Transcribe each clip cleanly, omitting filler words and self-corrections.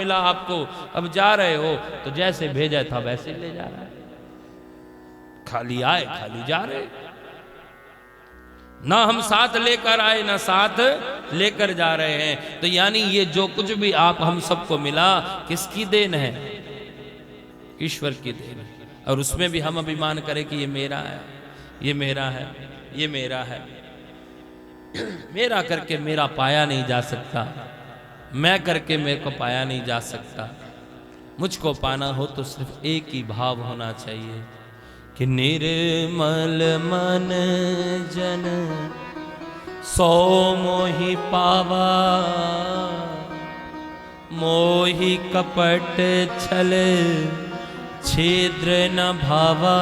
मिला आपको, अब जा रहे हो तो जैसे भेजा था वैसे ले जा रहा है। खाली आए खाली जा रहे, ना हम साथ लेकर आए ना साथ लेकर जा रहे हैं। तो यानी ये जो कुछ भी आप हम सबको मिला किसकी देन है? ईश्वर की देन। और उसमें भी हम अभिमान करें कि ये मेरा है, ये मेरा है, ये मेरा है। मेरा करके मेरा पाया नहीं जा सकता, मैं करके मेरे को पाया नहीं जा सकता। मुझको पाना हो तो सिर्फ एक ही भाव होना चाहिए कि निर्मल मन जन सो मोहि पावा, मोहि कपट छल छिद्र न भावा।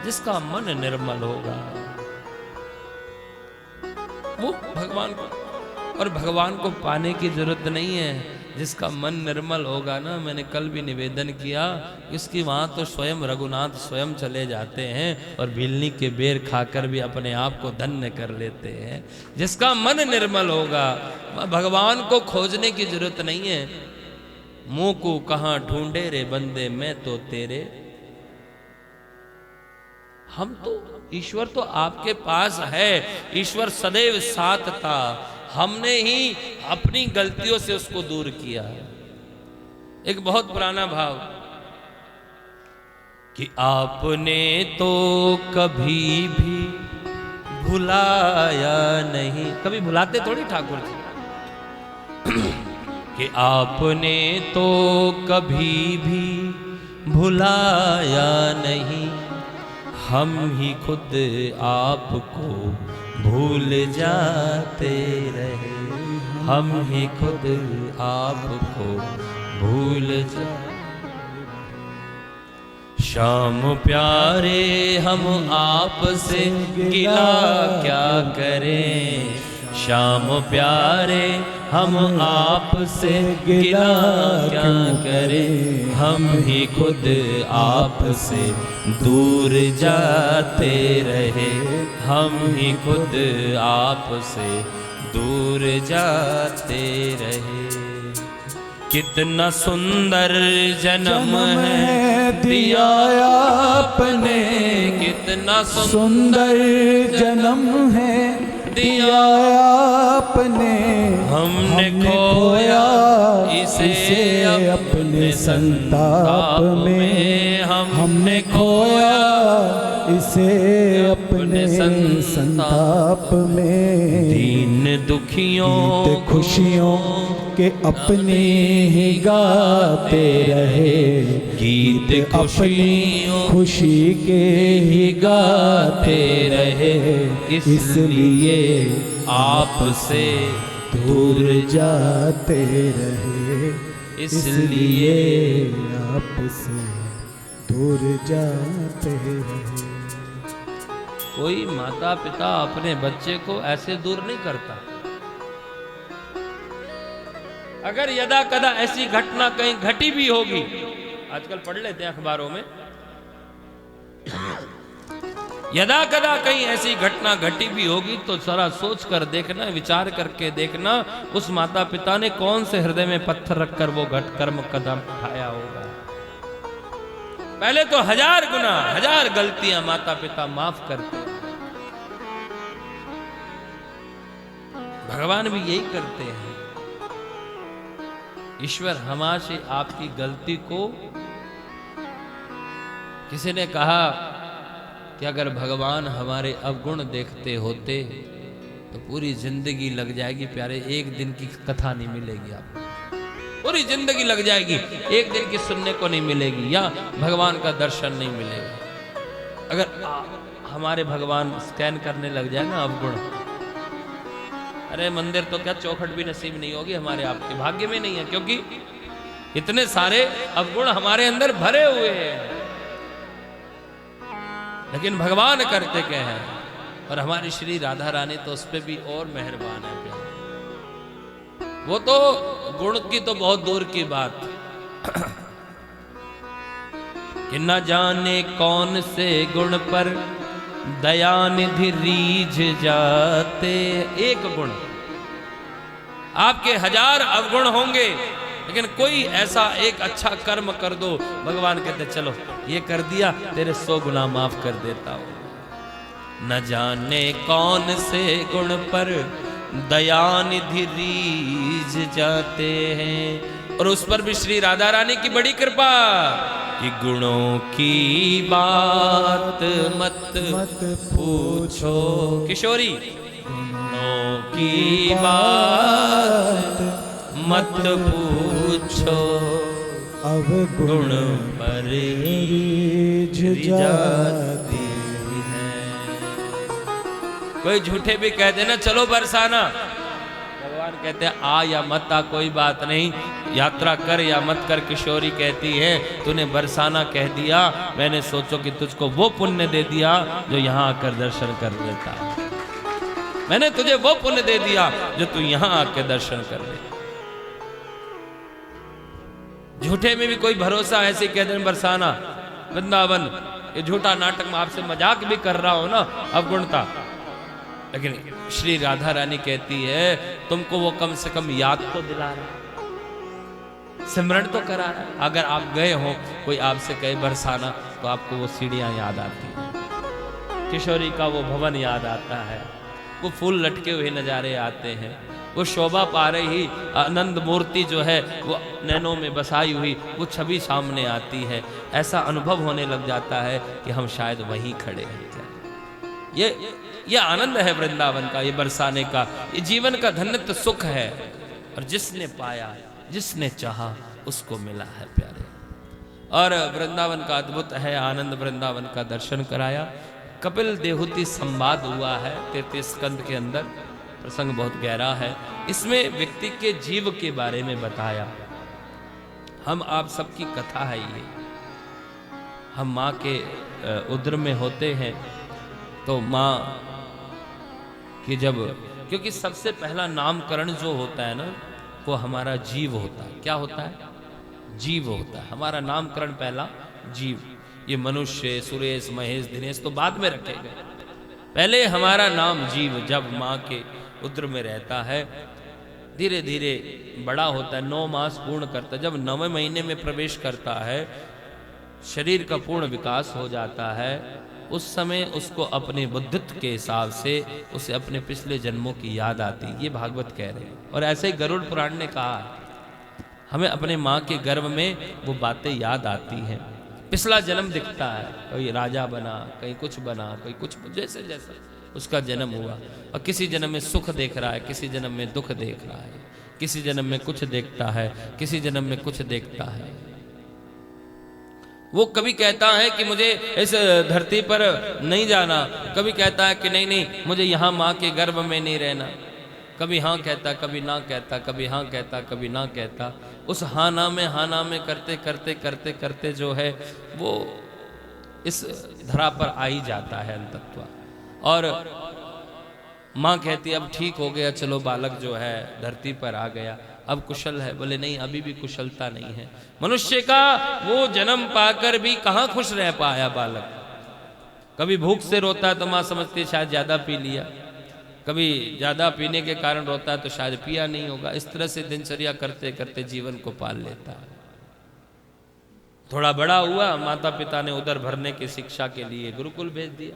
जिसका मन निर्मल होगा वो भगवान को, और भगवान को पाने की जरूरत नहीं है। जिसका मन निर्मल होगा ना, मैंने कल भी निवेदन किया, इसकी वहां तो स्वयं रघुनाथ स्वयं चले जाते हैं और भिलनी के बेर खाकर भी अपने आप को धन्य कर लेते हैं। जिसका मन निर्मल होगा भगवान को खोजने की जरूरत नहीं है। मुंह को कहां ढूंढे रे बंदे, मैं तो तेरे। हम तो, ईश्वर तो आपके पास है, ईश्वर सदैव साथ था, हमने ही अपनी गलतियों से उसको दूर किया है। एक बहुत पुराना भाव कि आपने तो कभी भी भुलाया नहीं। कभी भुलाते थोड़ी ठाकुर जी कि आपने तो कभी भी भुलाया नहीं, हम ही खुद आपको भूल जाते रहे, हम ही खुद आपको भूल जाते। श्याम प्यारे हम आपसे गिला क्या करें, श्याम प्यारे हम आपसे गिला क्या करें, हम ही खुद आपसे दूर जाते रहे, हम ही खुद आपसे दूर जाते रहे। कितना सुंदर जन्म है दिया आपने, कितना सुंदर जन्म है दिया आपने, हमने खोया इसे अपने संताप में, हमने खोया इसे अपने संताप में। दीन दुखियों खुशियों के अपने ही गाते रहे, गीत अपनी खुशी के ही गाते रहे, इसलिए आपसे दूर जाते रहे, इसलिए आपसे दूर जाते रहे। कोई माता पिता अपने बच्चे को ऐसे दूर नहीं करता। अगर यदा कदा ऐसी घटना कहीं घटी भी होगी, आजकल पढ़ लेते हैं अखबारों में, यदा कदा कहीं ऐसी घटना घटी भी होगी तो जरा सोच कर देखना, विचार करके देखना उस माता पिता ने कौन से हृदय में पत्थर रखकर वो कर्म कदम उठाया होगा। पहले तो 1000 गुना 1000 गलतियां माता पिता माफ करते, भगवान भी यही करते हैं। ईश्वर हमारे आपकी गलती को, किसी ने कहा कि अगर भगवान हमारे अवगुण देखते होते तो पूरी जिंदगी लग जाएगी प्यारे, एक दिन की कथा नहीं मिलेगी आपको, पूरी जिंदगी लग जाएगी, एक दिन की सुनने को नहीं मिलेगी या भगवान का दर्शन नहीं मिलेगा। अगर हमारे भगवान स्कैन करने लग जाए ना अवगुण, अरे मंदिर तो क्या चौखट भी नसीब नहीं होगी हमारे आपके, भाग्य में नहीं है, क्योंकि इतने सारे अवगुण हमारे अंदर भरे हुए हैं। लेकिन भगवान करते क्या है, और हमारी श्री राधा रानी तो उस पर भी और मेहरबान है प्यार। वो तो गुण की तो बहुत दूर की बात कि न जाने कौन से गुण पर दयानिधि रीझ जाते। एक गुण, आपके 1000 अवगुण होंगे लेकिन कोई ऐसा एक अच्छा कर्म कर दो, भगवान कहते चलो ये कर दिया, तेरे 100 गुना माफ कर देता हूं। न जाने कौन से गुण पर दयानिधि रीझ जाते हैं। और उस पर भी श्री राधा रानी की बड़ी कृपा कि गुणों की बात मत पूछो। किशोरी, गुणों की बात मत पूछो, अब गुण पर रीझ जाती है। कोई झूठे भी कह देना चलो बरसाना, भगवान कहते हैं आ या मत आ कोई बात नहीं, यात्रा कर या मत कर। किशोरी कहती है तूने बरसाना कह दिया, मैंने सोचो कि तुझको वो पुण्य दे दिया जो यहाँ आकर दर्शन कर लेता। मैंने तुझे वो पुण्य दे दिया जो तू यहाँ आकर दर्शन कर ले। झूठे में भी कोई भरोसा, ऐसे कह दें बरसाना वृंदावन, ये झूठा नाटक में आपसे मजाक भी कर रहा हो ना अवगुणता। लेकिन श्री राधा रानी कहती है तुमको वो कम से कम याद तो दिला रहा, सिमरण तो करा रहा। अगर आप गए हो, कोई आपसे कहे बरसाना, तो आपको वो सीढ़ियां याद आती हैं, किशोरी का वो भवन याद आता है, वो फूल लटके हुए नजारे आते हैं, वो शोभा पा रही आनंद मूर्ति जो है वो नैनों में बसाई हुई वो छवि सामने आती है। ऐसा अनुभव होने लग जाता है कि हम शायद वहीं खड़े हैं। ये आनंद है वृंदावन का, ये बरसाने का, ये जीवन का धन्य सुख है। और जिसने पाया, जिसने चाहा, उसको मिला है प्यारे। और वृंदावन का अद्भुत है आनंद, वृंदावन का दर्शन कराया। कपिल देहूती संवाद हुआ है 33 स्कंद के अंदर, प्रसंग बहुत गहरा है। इसमें व्यक्ति के जीव के बारे में बताया। हम आप सबकी कथा है ये। हम माँ के उदर में होते हैं तो माँ कि जब, क्योंकि सबसे पहला नामकरण जो होता है ना वो हमारा जीव होता है। क्या होता है? जीव होता है हमारा नामकरण, पहला जीव। ये मनुष्य, सुरेश, महेश, दिनेश तो बाद में रखे गए, पहले हमारा नाम जीव जब माँ के उदर में रहता है धीरे धीरे बड़ा होता है, 9 मास पूर्ण करता है। जब 9वें महीने में प्रवेश करता है, शरीर का पूर्ण विकास हो जाता है, उस समय उसको अपने बुद्धित्व के हिसाब से उसे अपने पिछले जन्मों की याद आती। ये भागवत कह रहे हैं। और ऐसे ही गरुड़ पुराण ने कहा हमें अपने माँ के गर्भ में वो बातें याद आती हैं। पिछला जन्म दिखता है, कोई राजा बना, कहीं कुछ बना, कोई कुछ, जैसे जैसा उसका जन्म हुआ। और किसी जन्म में सुख देख रहा है, किसी जन्म में दुख देख रहा है, किसी जन्म में कुछ देखता है, किसी जन्म में कुछ देखता है। वो कभी कहता है कि मुझे इस धरती पर नहीं जाना, कभी कहता है कि नहीं नहीं मुझे यहाँ माँ के गर्भ में नहीं रहना। कभी हाँ कहता, कभी ना कहता, कभी हाँ कहता, कभी ना कहता। उस हाँ ना में करते करते करते करते जो है वो इस धरा पर आ ही जाता है अंतत्वा। और माँ कहती अब ठीक हो गया, चलो बालक जो है धरती पर आ गया, अब कुशल है। बोले नहीं, अभी भी कुशलता नहीं है। मनुष्य का वो जन्म पाकर भी कहाँ खुश रह पाया बालक। कभी भूख से रोता है तो माँ समझती है शायद ज्यादा पी लिया, कभी ज्यादा पीने के कारण रोता है तो शायद पिया नहीं होगा। इस तरह से दिनचर्या करते करते जीवन को पाल लेता है। थोड़ा बड़ा हुआ, माता पिता ने उधर भरने की शिक्षा के लिए गुरुकुल भेज दिया।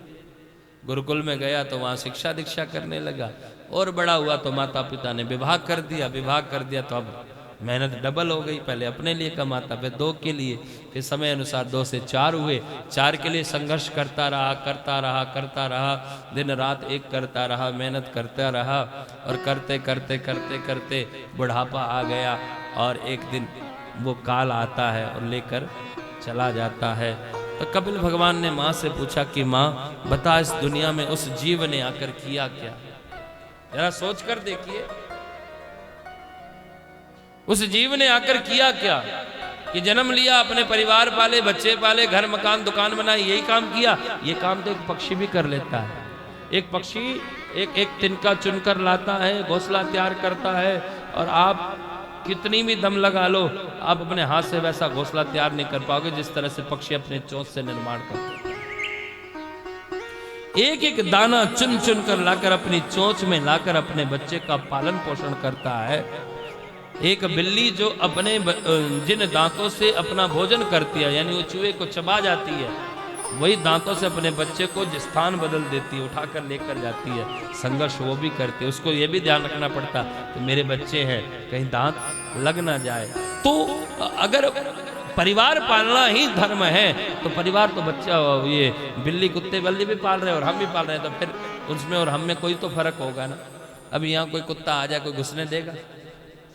गुरुकुल में गया तो वहाँ शिक्षा दीक्षा करने लगा। और बड़ा हुआ तो माता पिता ने विवाह कर दिया। विवाह कर दिया तो अब मेहनत डबल हो गई। पहले अपने लिए कमाता, फिर 2 के लिए, फिर समय अनुसार 2 से 4 हुए। 4 के लिए संघर्ष करता रहा, दिन रात एक करता रहा, मेहनत करता रहा। और करते करते करते करते बुढ़ापा आ गया। और एक दिन वो काल आता है और लेकर चला जाता है। तो कपिल भगवान ने माँ से पूछा कि माँ बता, इस दुनिया में उस जीव ने आकर किया क्या? जरा सोच कर देखिए, उस जीव ने आकर किया क्या कि जन्म लिया, अपने परिवार पाले, बच्चे पाले, घर मकान दुकान बनाई, यही काम किया। ये काम तो एक पक्षी भी कर लेता है। एक पक्षी एक तिनका चुनकर लाता है, घोंसला तैयार करता है। और आप कितनी भी दम लगा लो, आप अपने हाथ से वैसा घोंसला तैयार नहीं कर पाओगे जिस तरह से पक्षी अपने चोंच से निर्माण करते हैं। एक एक दाना चुन चुन कर लाकर अपनी चोंच में लाकर अपने बच्चे का पालन पोषण करता है। एक बिल्ली जो अपने जिन दांतों से अपना भोजन करती है, यानी वो चूहे को चबा जाती है, वही दांतों से अपने बच्चे को स्थान बदल देती है, उठाकर लेकर जाती है। संघर्ष वो भी करती है, उसको ये भी ध्यान रखना पड़ता कि मेरे बच्चे हैं, कहीं दांत लग ना जाए। तो अगर परिवार पालना ही धर्म है तो परिवार तो बच्चा, ये बिल्ली कुत्ते बल्ली भी पाल रहे हैं और हम भी पाल रहे हैं, तो फिर उसमें और हम में कोई तो फर्क होगा ना। अभी यहाँ कोई कुत्ता आ जाए, कोई घुसने देगा?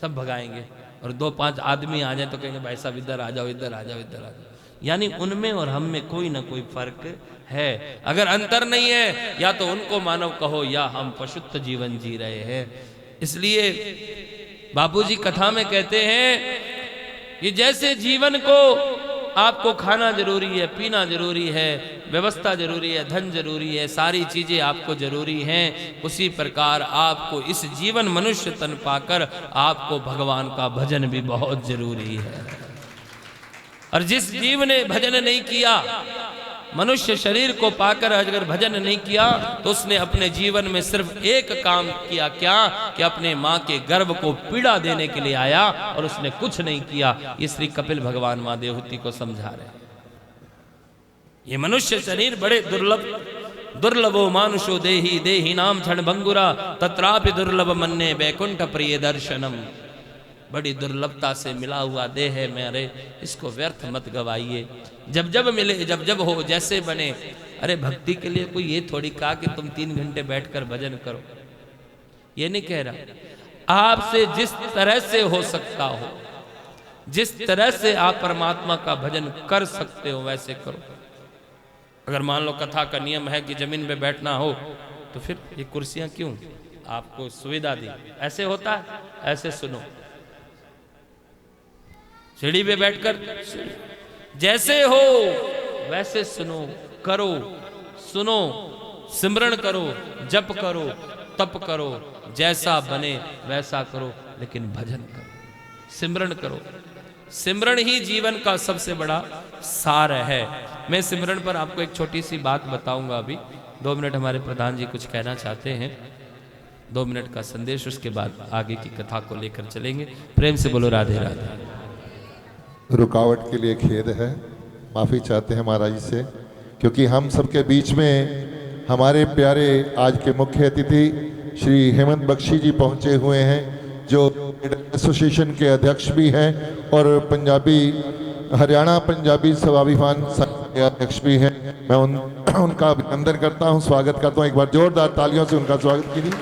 सब भगाएंगे। और 2-5 आदमी आ जाए तो कहेंगे भाई साहब इधर आ जाओ, इधर आ जाओ, इधर आ जाओ। यानी उनमें और हम में कोई ना कोई फर्क है। अगर अंतर नहीं है, या तो उनको मानव कहो या हम पशुत्व जीवन जी रहे हैं। इसलिए बापूजी कथा में कहते हैं कि जैसे जीवन को आपको खाना जरूरी है, पीना जरूरी है, व्यवस्था जरूरी है, धन जरूरी है, सारी चीजें आपको जरूरी हैं, उसी प्रकार आपको इस जीवन मनुष्य तन पाकर आपको भगवान का भजन भी बहुत जरूरी है। और जिस जीव ने भजन नहीं किया, मनुष्य शरीर को पाकर अगर भजन नहीं किया, तो उसने अपने जीवन में सिर्फ एक काम किया, क्या कि अपने माँ के गर्भ को पीड़ा देने के लिए आया और उसने कुछ नहीं किया। ये श्री कपिल भगवान माँ देवहूति को समझा रहे हैं। ये मनुष्य शरीर बड़े दुर्लभो मानुषो देही देही नाम क्षण भंगुरा तत्रापि दुर्लभ मन्ने बैकुंठ प्रिय दर्शनम। बड़ी दुर्लभता से मिला हुआ देह है मेरे, इसको व्यर्थ मत गवाइए। जब जब मिले, जब जब हो, जैसे बने। अरे भक्ति के लिए कोई ये थोड़ी कहा कि तुम 3 घंटे बैठकर भजन करो, ये नहीं कह रहा। आपसे जिस तरह से हो सकता हो, जिस तरह से आप परमात्मा का भजन कर सकते हो वैसे करो। अगर मान लो कथा का नियम है कि जमीन पे बैठना हो, तो फिर ये कुर्सियां क्यों आपको सुविधा दी? ऐसे होता है, ऐसे सुनो, सीढ़ी पे बैठकर जैसे हो वैसे सुनो, करो, सुनो, सिमरण करो, जप करो, तप करो, जैसा बने वैसा करो, लेकिन भजन करो, सिमरण करो। सिमरण ही जीवन का सबसे बड़ा सार है। मैं सिमरण पर आपको एक छोटी सी बात बताऊंगा। अभी 2 मिनट हमारे प्रधान जी कुछ कहना चाहते हैं, 2 मिनट का संदेश, उसके बाद आगे की कथा को लेकर चलेंगे। प्रेम से बोलो राधे राधे। रुकावट के लिए खेद है, माफ़ी चाहते हैं महाराज से, क्योंकि हम सबके बीच में हमारे प्यारे आज के मुख्य अतिथि श्री हेमंत बख्शी जी पहुंचे हुए हैं, जो एसोसिएशन के अध्यक्ष भी हैं और हरियाणा पंजाबी स्वाभिमान संघ के अध्यक्ष भी हैं। मैं उनका अभिनंदन करता हूं, स्वागत करता हूं। एक बार जोरदार तालियों से उनका स्वागत कीजिए,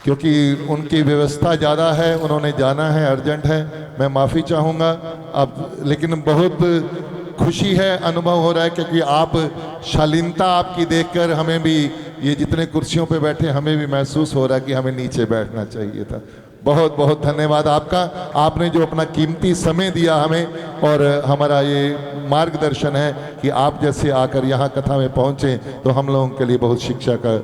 क्योंकि उनकी व्यवस्था ज़्यादा है, उन्होंने जाना है, अर्जेंट है। मैं माफ़ी चाहूँगा अब, लेकिन बहुत खुशी है, अनुभव हो रहा है, क्योंकि आप शालीनता आपकी देखकर हमें भी, ये जितने कुर्सियों पे बैठे, हमें भी महसूस हो रहा है कि हमें नीचे बैठना चाहिए था। बहुत बहुत धन्यवाद आपका, आपने जो अपना कीमती समय दिया हमें, और हमारा ये मार्गदर्शन है कि आप जैसे आकर यहाँ कथा में पहुँचे तो हम लोगों के लिए बहुत शिक्षा का।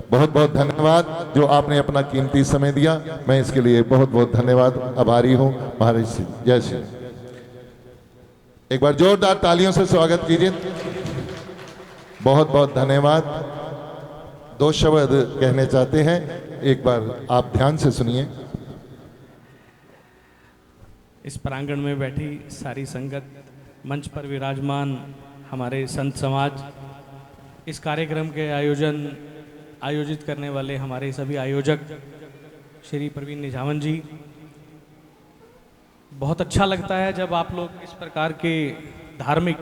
बहुत बहुत धन्यवाद जो आपने अपना कीमती समय दिया, मैं इसके लिए बहुत बहुत धन्यवाद, आभारी हूँ महाराज जी। जय श्री। एक बार जोरदार तालियों से स्वागत कीजिए। बहुत बहुत धन्यवाद। 2 शब्द कहने चाहते हैं, एक बार आप ध्यान से सुनिए। इस प्रांगण में बैठी सारी संगत, मंच पर विराजमान हमारे संत समाज, इस कार्यक्रम के आयोजित करने वाले हमारे सभी आयोजक श्री प्रवीण निझावन जी, बहुत अच्छा लगता है जब आप लोग इस प्रकार के धार्मिक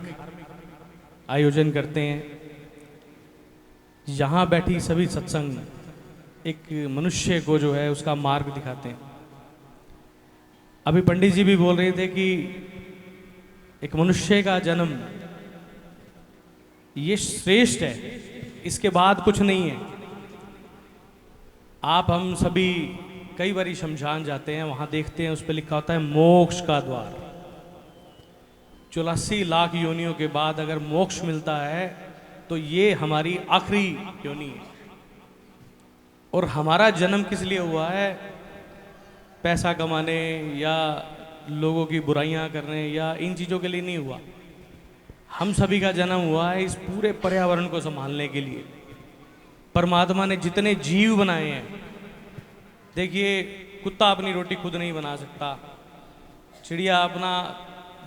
आयोजन करते हैं। यहाँ बैठी सभी सत्संग एक मनुष्य को जो है उसका मार्ग दिखाते हैं। अभी पंडित जी भी बोल रहे थे कि एक मनुष्य का जन्म ये श्रेष्ठ है, इसके बाद कुछ नहीं है। आप हम सभी कई बार शमशान जाते हैं, वहां देखते हैं उस पर लिखा होता है मोक्ष का द्वार। 84 लाख योनियों के बाद अगर मोक्ष मिलता है तो ये हमारी आखिरी योनि है। और हमारा जन्म किस लिए हुआ है? पैसा कमाने या लोगों की बुराइयां करने या इन चीज़ों के लिए नहीं हुआ। हम सभी का जन्म हुआ है इस पूरे पर्यावरण को संभालने के लिए। परमात्मा ने जितने जीव बनाए हैं, देखिए कुत्ता अपनी रोटी खुद नहीं बना सकता, चिड़िया अपना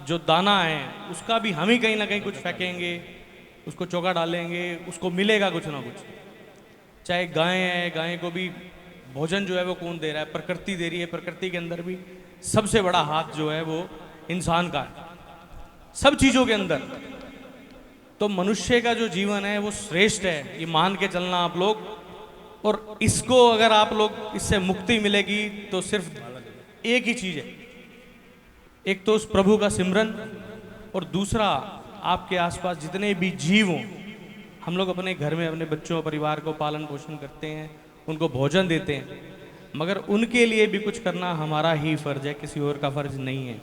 जो दाना है उसका भी हम ही कहीं ना कहीं कुछ फेंकेंगे, उसको चौका डालेंगे, उसको मिलेगा कुछ ना कुछ। चाहे गाय है, गाय को भी भोजन जो है वो कौन दे रहा है? प्रकृति दे रही है। प्रकृति के अंदर भी सबसे बड़ा हाथ जो है वो इंसान का है, सब चीज़ों के अंदर। तो मनुष्य का जो जीवन है वो श्रेष्ठ है, ये मान के चलना आप लोग। और इसको अगर आप लोग इससे मुक्ति मिलेगी तो सिर्फ एक ही चीज़ है, एक तो उस प्रभु का सिमरन, और दूसरा आपके आसपास जितने भी जीव हों, हम लोग अपने घर में अपने बच्चों परिवार को पालन पोषण करते हैं, उनको भोजन देते हैं, मगर उनके लिए भी कुछ करना हमारा ही फर्ज है, किसी और का फर्ज नहीं है।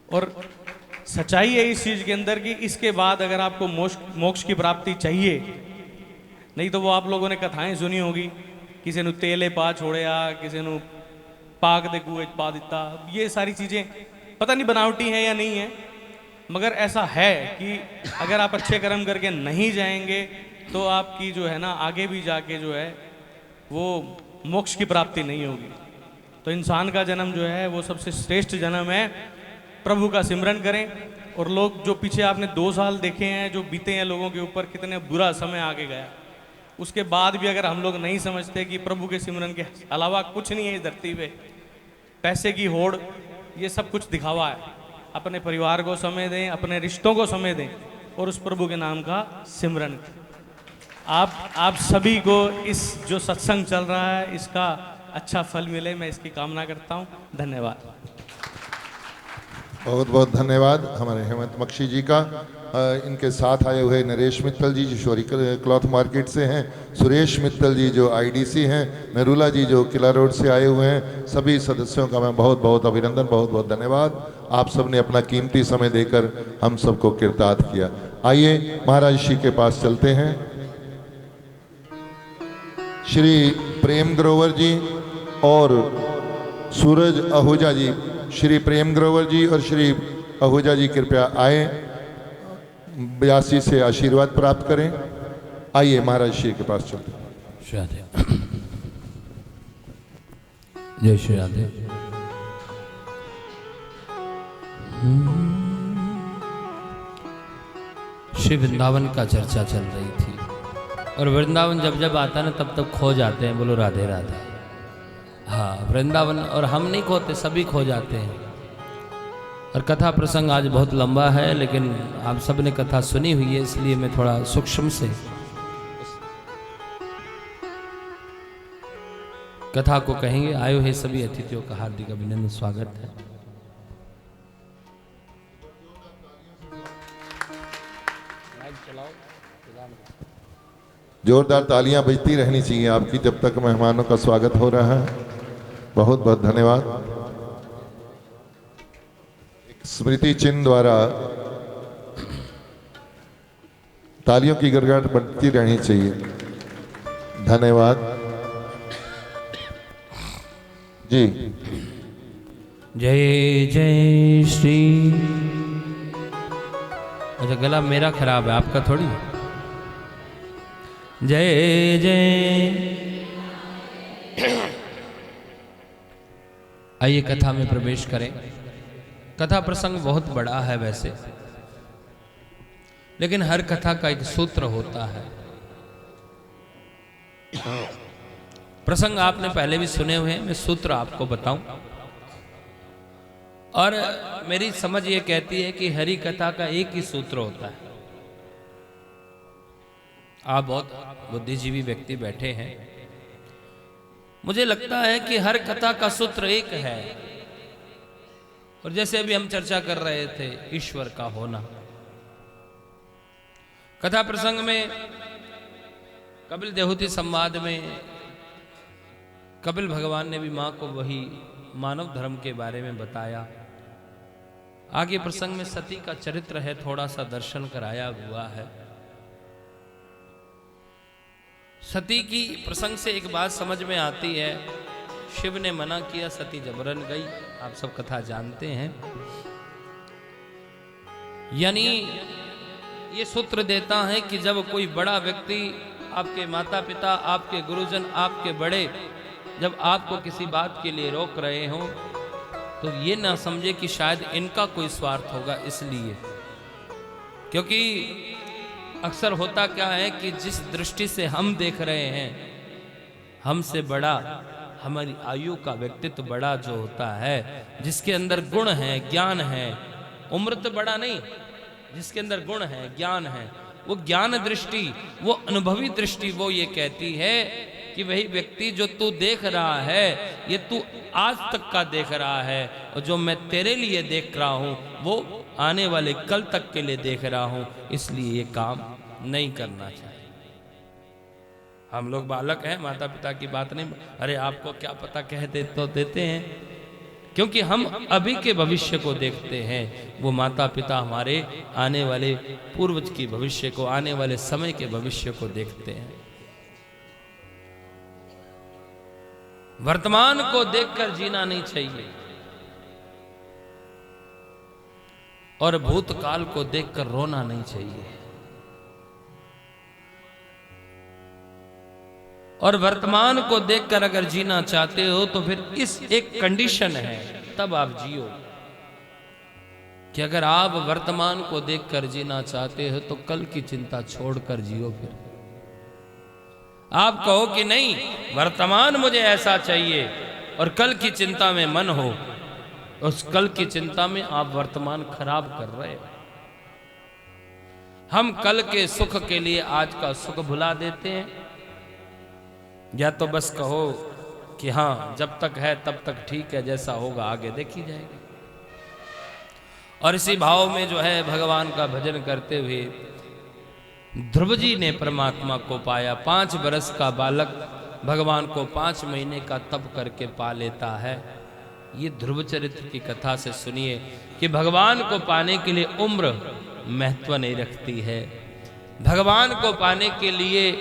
और सच्चाई है इस चीज़ के अंदर कि इसके बाद अगर आपको मोक्ष की प्राप्ति चाहिए, नहीं तो वो आप लोगों ने कथाएं सुनी होगी, किसी ने तेले पा छोड़या, किसी ने पाक दे कुएं पा दिता, ये सारी चीज़ें पता नहीं बनावटी हैं या नहीं है, मगर ऐसा है कि अगर आप अच्छे कर्म करके नहीं जाएंगे तो आपकी जो है ना आगे भी जाके जो है वो मोक्ष की प्राप्ति नहीं होगी। तो इंसान का जन्म जो है वो सबसे श्रेष्ठ जन्म है। प्रभु का सिमरन करें। और लोग जो पीछे आपने 2 साल देखे हैं जो बीते हैं लोगों के ऊपर, कितने बुरा समय आगे गया, उसके बाद भी अगर हम लोग नहीं समझते कि प्रभु के सिमरन के अलावा कुछ नहीं है इस धरती पे, पैसे की होड़, ये सब कुछ दिखावा है। अपने परिवार को समय दें, अपने रिश्तों को समय दें और उस प्रभु के नाम का सिमरन करें। आप सभी को इस जो सत्संग चल रहा है इसका अच्छा फल मिले, मैं इसकी कामना करता हूँ। धन्यवाद। बहुत बहुत धन्यवाद हमारे हेमंत बख्शी जी का। इनके साथ आए हुए नरेश मित्तल जी जो शोरी क्लॉथ मार्केट से हैं, सुरेश मित्तल जी जो आईडीसी हैं, नरूला जी जो किला रोड से आए हुए हैं, सभी सदस्यों का मैं बहुत बहुत अभिनंदन, बहुत बहुत धन्यवाद। आप सब ने अपना कीमती समय देकर हम सबको कृतार्थ किया। आइए महाराज श्री के पास चलते हैं। श्री प्रेम ग्रोवर जी और सूरज आहूजा जी, श्री प्रेम ग्रोवर जी और श्री आहूजा जी कृपया आए, ब्यासी से आशीर्वाद प्राप्त करें। आइए महाराज श्री के पास चलते हैं। श्री राधे। जय श्री राधे। श्री वृंदावन का चर्चा चल रही थी और वृंदावन जब जब आता ना तब तब खो जाते हैं। बोलो राधे राधे। हाँ, वृंदावन, और हम नहीं खोते, सभी खो जाते हैं। और कथा प्रसंग आज बहुत लंबा है, लेकिन आप सब ने कथा सुनी हुई है, इसलिए मैं थोड़ा सूक्ष्म से कथा को कहेंगे। आए हुए सभी अतिथियों का हार्दिक अभिनंदन, स्वागत है। जोरदार तालियां बजती रहनी चाहिए आपकी जब तक मेहमानों का स्वागत हो रहा है। बहुत बहुत धन्यवाद। एक स्मृति चिन्ह द्वारा तालियों की गड़गड़ाहट बढ़ती रहनी चाहिए। धन्यवाद जी। जय जय श्री। अच्छा, गला मेरा खराब है, आपका थोड़ी। जय जय। आइए कथा में प्रवेश करें। कथा प्रसंग बहुत बड़ा है वैसे, लेकिन हर कथा का एक सूत्र होता है। प्रसंग आपने पहले भी सुने हुए हैं, मैं सूत्र आपको बताऊं। और मेरी समझ ये कहती है कि हरि कथा का एक ही सूत्र होता है। आप बहुत बुद्धिजीवी व्यक्ति बैठे हैं, मुझे लगता है कि हर कथा का सूत्र एक है। और जैसे अभी हम चर्चा कर रहे थे, ईश्वर का होना। कथा प्रसंग में कपिल देहूती संवाद में कपिल भगवान ने भी मां को वही मानव धर्म के बारे में बताया। आगे प्रसंग में सती का चरित्र है, थोड़ा सा दर्शन कराया हुआ है। सती की प्रसंग से एक बात समझ में आती है, शिव ने मना किया, सती जबरन गई। आप सब कथा जानते हैं। यानी ये सूत्र देता है कि जब कोई बड़ा व्यक्ति, आपके माता पिता, आपके गुरुजन, आपके बड़े जब आपको किसी बात के लिए रोक रहे हो तो ये ना समझे कि शायद इनका कोई स्वार्थ होगा इसलिए, क्योंकि अक्सर होता क्या है कि जिस दृष्टि से हम देख रहे हैं, हमसे बड़ा, हमारी आयु का व्यक्तित्व बड़ा जो होता है, जिसके अंदर गुण है, ज्ञान है, उम्र तो बड़ा नहीं, जिसके अंदर गुण है, ज्ञान है, वो ज्ञान दृष्टि, वो अनुभवी दृष्टि, वो ये कहती है कि वही व्यक्ति जो तू देख रहा है, ये तू आज तक का देख रहा है, और जो मैं तेरे लिए देख रहा हूं वो आने वाले कल तक के लिए देख रहा हूं, इसलिए ये काम नहीं करना चाहिए। हम लोग बालक हैं, माता पिता की बात नहीं, अरे आपको क्या पता कह दे तो देते हैं, क्योंकि हम अभी के भविष्य को देखते हैं, वो माता पिता हमारे आने वाले पूर्वज की भविष्य को, आने वाले समय के भविष्य को देखते हैं। वर्तमान को देखकर जीना नहीं चाहिए और भूतकाल को देखकर रोना नहीं चाहिए। और वर्तमान को देखकर अगर जीना चाहते हो तो फिर इस एक कंडीशन है, तब आप जियो कि अगर आप वर्तमान को देखकर जीना चाहते हो तो कल की चिंता छोड़कर जियो। फिर आप कहो कि नहीं, वर्तमान मुझे ऐसा चाहिए और कल की चिंता में मन हो, उस कल की चिंता में आप वर्तमान खराब कर रहे हो। हम कल के सुख के लिए आज का सुख भुला देते हैं, या तो बस कहो कि हाँ जब तक है तब तक ठीक है, जैसा होगा आगे देखी जाएगी। और इसी भाव में जो है भगवान का भजन करते हुए ध्रुव जी ने परमात्मा को पाया। 5 बरस का बालक भगवान को 5 महीने का तप करके पा लेता है। ये ध्रुव चरित्र की कथा से सुनिए कि भगवान को पाने के लिए उम्र महत्व नहीं रखती है। भगवान को पाने के लिए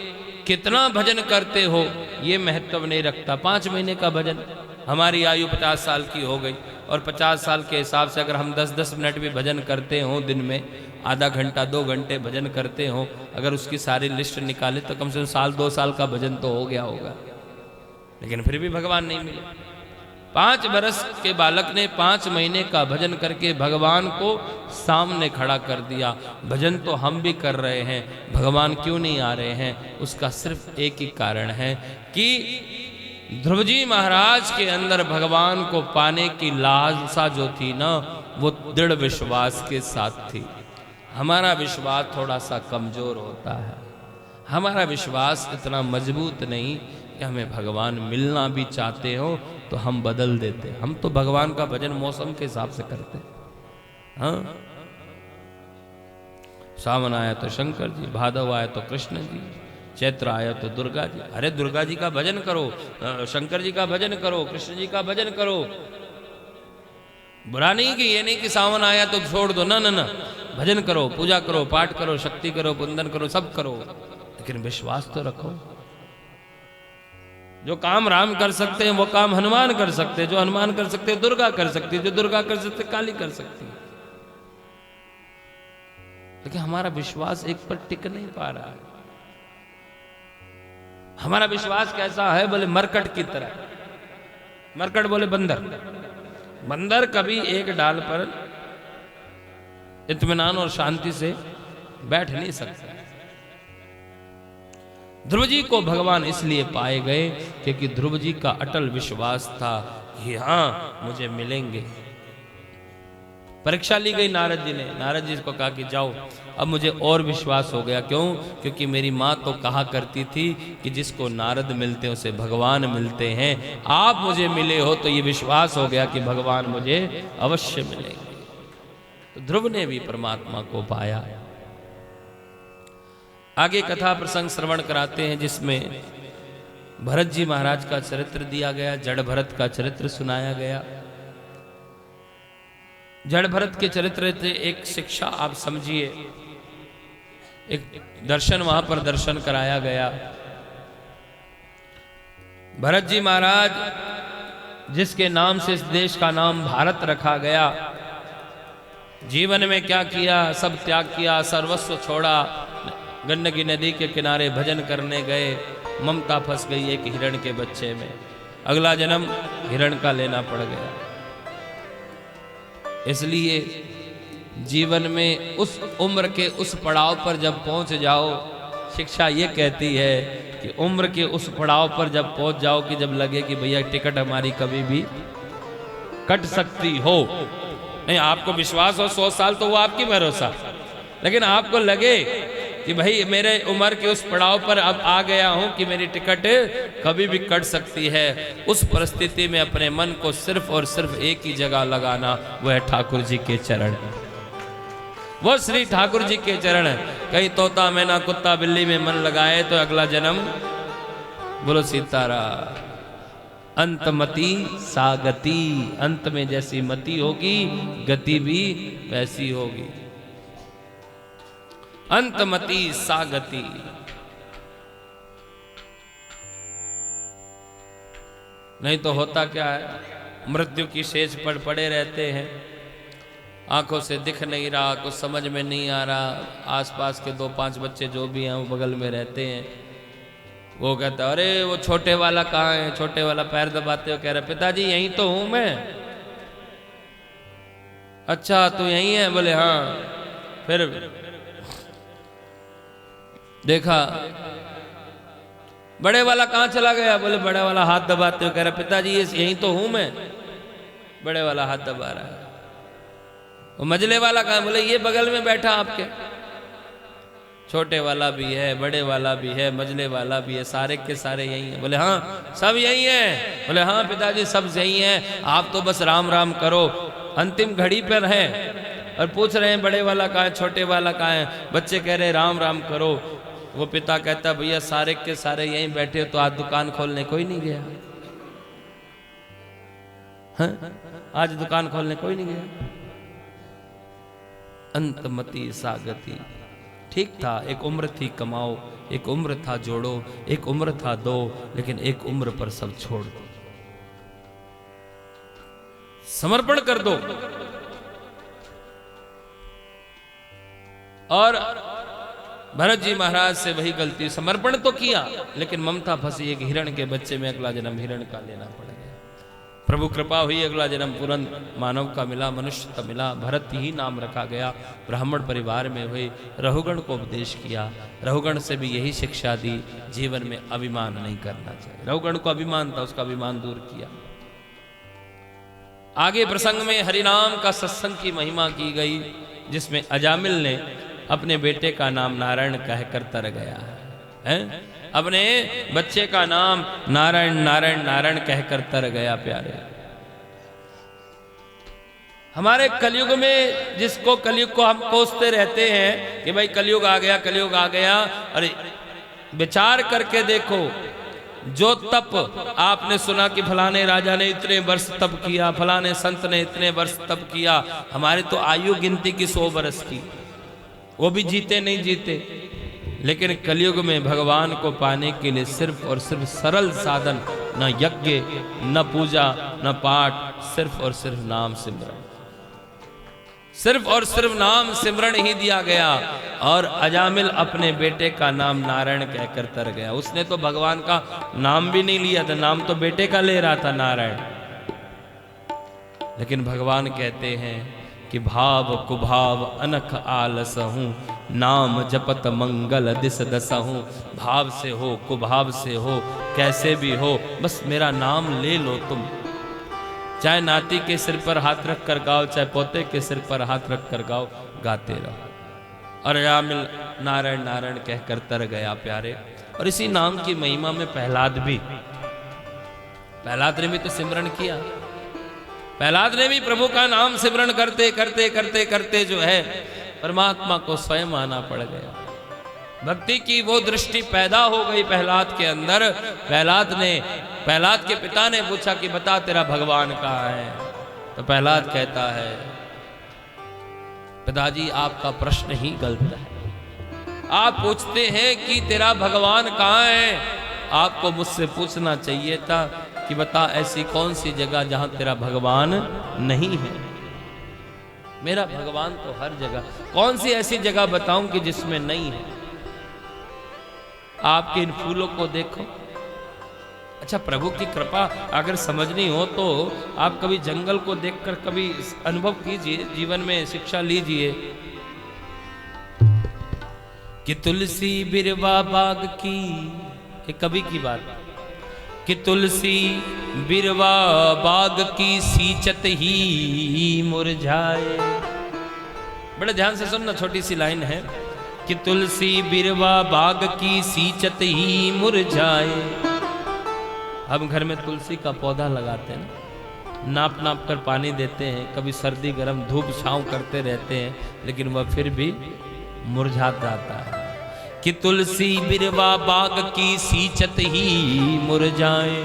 कितना भजन करते हो ये महत्व नहीं रखता। 5 महीने का भजन, हमारी आयु 50 साल की हो गई और 50 साल के हिसाब से अगर हम 10-10 मिनट भी भजन करते हो, दिन में आधा घंटा 2 घंटे भजन करते हो, अगर उसकी सारी लिस्ट निकाले तो कम से कम 1-2 साल का भजन तो हो गया होगा, लेकिन फिर भी भगवान नहीं मिले। 5 बरस के बालक ने 5 महीने का भजन करके भगवान को सामने खड़ा कर दिया। भजन तो हम भी कर रहे हैं, भगवान क्यों नहीं आ रहे हैं? उसका सिर्फ एक ही कारण है कि ध्रुव जी महाराज के अंदर भगवान को पाने की लालसा जो थी ना, वो दृढ़ विश्वास के साथ थी। हमारा विश्वास थोड़ा सा कमजोर होता है, हमारा विश्वास इतना मजबूत नहीं कि हमें भगवान मिलना भी चाहते हो तो हम बदल देते। हम तो भगवान का भजन मौसम के हिसाब से करते हैं। हाँ, सावन आया तो शंकर जी, भादव आया तो कृष्ण जी, चैत्र आया तो दुर्गा जी। अरे दुर्गा जी का भजन करो, शंकर जी का भजन करो, कृष्ण जी का भजन करो। बुरा नहीं कि ये नहीं कि सावन आया तो छोड़ दो, ना ना ना, भजन करो, पूजा करो, पाठ करो, शक्ति करो, वंदन करो, सब करो, लेकिन विश्वास तो रखो। जो काम राम कर सकते हैं वो काम हनुमान कर सकते हैं, जो हनुमान कर सकते हैं दुर्गा कर सकती है, जो दुर्गा कर सकते हैं काली कर सकती है। लेकिन हमारा विश्वास एक पर टिक नहीं पा रहा है। हमारा विश्वास कैसा है? बोले मरकट की तरह। मरकट बोले बंदर। बंदर कभी एक डाल पर इत्मीनान और शांति से बैठ नहीं सकता। ध्रुव जी को भगवान इसलिए पाए गए क्योंकि ध्रुव जी का अटल विश्वास था कि हाँ मुझे मिलेंगे। परीक्षा ली गई नारद जी ने। नारद जी को कहा कि जाओ, अब मुझे और विश्वास हो गया। क्यों? क्योंकि मेरी माँ तो कहा करती थी कि जिसको नारद मिलते हैं उसे भगवान मिलते हैं। आप मुझे मिले हो तो ये विश्वास हो गया कि भगवान मुझे अवश्य मिलेंगे। तो ध्रुव ने भी परमात्मा को पाया। आगे कथा प्रसंग श्रवण कराते हैं जिसमें भरत जी महाराज का चरित्र दिया गया, जड़ भरत का चरित्र सुनाया गया। जड़ भरत के चरित्र से एक शिक्षा आप समझिए, एक दर्शन वहां पर दर्शन कराया गया। भरत जी महाराज जिसके नाम से इस देश का नाम भारत रखा गया, जीवन में क्या किया? सब त्याग किया, सर्वस्व छोड़ा, गंडकी नदी के किनारे भजन करने गए। ममता फंस गई एक हिरण के बच्चे में। अगला जन्म हिरण का लेना पड़ गया। इसलिए जीवन में उस उम्र के उस पड़ाव पर जब पहुंच जाओ, शिक्षा ये कहती है कि उम्र के उस पड़ाव पर जब पहुंच जाओ कि जब लगे कि भैया टिकट हमारी कभी भी कट सकती हो। नहीं, आपको विश्वास हो 100 साल तो वो आपकी भरोसा, लेकिन आपको लगे कि भाई मेरे उम्र के उस पड़ाव पर अब आ गया हूं कि मेरी टिकट कभी भी कट सकती है, उस परिस्थिति में अपने मन को सिर्फ और सिर्फ एक ही जगह लगाना, वो है ठाकुर जी के चरण। वो श्री ठाकुर जी के चरण। कहीं तोता मैना कुत्ता बिल्ली में मन लगाए तो अगला जन्म, बोलो सीताराम। अंतमति सागति, अंत में जैसी मति होगी गति भी वैसी होगी। अंतमति सागति। नहीं तो होता क्या है, मृत्यु की शेष पर पड़े रहते हैं, आंखों से दिख नहीं रहा, कुछ समझ में नहीं आ रहा। आसपास के 2-5 बच्चे जो भी हैं वो बगल में रहते हैं, वो कहता अरे वो छोटे वाला कहाँ है, छोटे वाला पैर दबाते हो, कह रहे पिताजी यहीं तो हूं मैं। अच्छा तो यहीं है, बोले हाँ। फिर देखा बड़े वाला कहाँ चला गया, बोले बड़े वाला हाथ दबाते हो, कह रहे पिताजी ये यहीं तो हूं मैं। बड़े वाला हाथ दबा रहा है। वो मझले वाला कहाँ, बोले ये बगल में बैठा आपके। छोटे वाला भी है, बड़े वाला भी है, मझले वाला भी है, सारे के सारे यही है। बोले हाँ सब यही है। बोले हाँ पिताजी सब यही है, आप तो बस राम राम करो। अंतिम घड़ी पर है और पूछ रहे हैं बड़े वाला कहाँ है, छोटे वाला कहाँ है। बच्चे कह रहे राम राम करो। वो पिता कहता भैया सारे के सारे यहीं बैठे तो आज दुकान खोलने कोई नहीं गया। हाँ? आज दुकान खोलने कोई नहीं गया। अंतमति सागति। ठीक था, एक उम्र थी कमाओ, एक उम्र था जोड़ो, एक उम्र था दो, लेकिन एक उम्र पर सब छोड़ दो, समर्पण कर दो। और भरत जी महाराज से वही गलती, समर्पण तो किया लेकिन ममता फंसी एक हिरण के बच्चे में, अगला जन्म हिरण का लेना पड़ गया। प्रभु कृपा हुई, अगला जन्म तुरंत मानव का मिला, मनुष्य का मिला। भरत ही नाम रखा गया। ब्राह्मण परिवार में हुए, रहुगण को उपदेश किया। रहुगण से भी यही शिक्षा दी, जीवन में अभिमान नहीं करना चाहिए। रहुगण को अभिमान था, उसका अभिमान दूर किया। आगे प्रसंग में हरिनाम का सत्संग की महिमा की गई, जिसमें अजामिल ने अपने बेटे का नाम नारायण कहकर तर गया है। अपने बच्चे का नाम नारायण नारायण नारायण कहकर तर गया। प्यारे, हमारे कलयुग में जिसको कलयुग को हम कोसते रहते हैं कि भाई कलयुग आ गया, कलयुग आ गया। अरे विचार करके देखो, जो तप आपने सुना कि फलाने राजा ने इतने वर्ष तप किया, फलाने संत ने इतने वर्ष तप किया, हमारे तो आयु गिनती की 100 वर्ष की, वो भी जीते नहीं जीते। लेकिन कलयुग में भगवान को पाने के लिए सिर्फ और सिर्फ सरल साधन, न यज्ञ, न पूजा, न पाठ, सिर्फ और सिर्फ नाम सिमरन, सिर्फ और सिर्फ नाम सिमरन ही दिया गया। और अजामिल अपने बेटे का नाम नारायण कहकर तर गया। उसने तो भगवान का नाम भी नहीं लिया था, नाम तो बेटे का ले रहा था नारायण। लेकिन भगवान कहते हैं कि भाव कुभाव अनख आलस हूँ, नाम जपत मंगल दिस दसहूँ। भाव से हो, कुभाव से हो, कैसे भी हो, बस मेरा नाम ले लो तुम। चाहे नाती के सिर पर हाथ रख कर गाओ, चाहे पोते के सिर पर हाथ रख कर गाओ, गाते रहो। और अजामिल नारायण नारायण कहकर तर गया। प्यारे, और इसी नाम की महिमा में प्रहलाद ने भी तो सिमरन किया। प्रहलाद ने भी प्रभु का नाम सिमरन करते करते करते करते जो है परमात्मा को स्वयं आना पड़ गया। भक्ति की वो दृष्टि पैदा हो गई प्रहलाद के अंदर। प्रहलाद के पिता ने पूछा कि बता तेरा भगवान कहाँ है। तो प्रहलाद कहता है पिताजी आपका प्रश्न ही गलत है। आप पूछते हैं कि तेरा भगवान कहाँ है, आपको मुझसे पूछना चाहिए था कि बता ऐसी कौन सी जगह जहां तेरा भगवान नहीं है। मेरा भगवान तो हर जगह, कौन सी ऐसी जगह बताऊं कि जिसमें नहीं है। आपके इन फूलों को देखो, अच्छा, प्रभु की कृपा अगर समझनी हो तो आप कभी जंगल को देखकर कभी अनुभव कीजिए, जीवन में शिक्षा लीजिए कि तुलसी बिरवा बाग की, एक कवि की बात, कि तुलसी बिरवा बाग की सींचत ही मुरझाए। बड़े ध्यान से सुनना, छोटी सी लाइन है कि तुलसी बिरवा बाग की सींचत ही मुरझाए। हम घर में तुलसी का पौधा लगाते हैं ना, नाप नाप कर पानी देते हैं, कभी सर्दी गर्म धूप छांव करते रहते हैं, लेकिन वह फिर भी मुरझा जाता है। कि तुलसी बिरवा बाग की सींचत ही मुरझाए,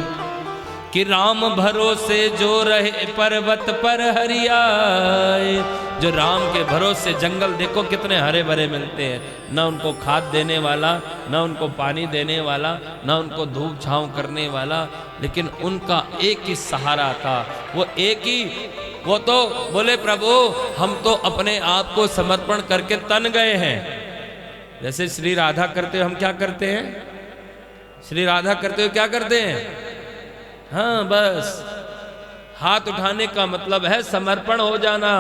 कि राम भरोसे जो रहे पर्वत पर हरियाए। जो राम के भरोसे, जंगल देखो कितने हरे भरे मिलते हैं, ना उनको खाद देने वाला, ना उनको पानी देने वाला, ना उनको धूप छांव करने वाला, लेकिन उनका एक ही सहारा था, वो एक ही, वो तो बोले प्रभु हम तो अपने आप को समर्पण करके तन गए हैं। जैसे श्री राधा करते हो, हम क्या करते हैं, श्री राधा करते हो क्या करते हैं, हाँ बस हाथ उठाने का मतलब है समर्पण हो जाना।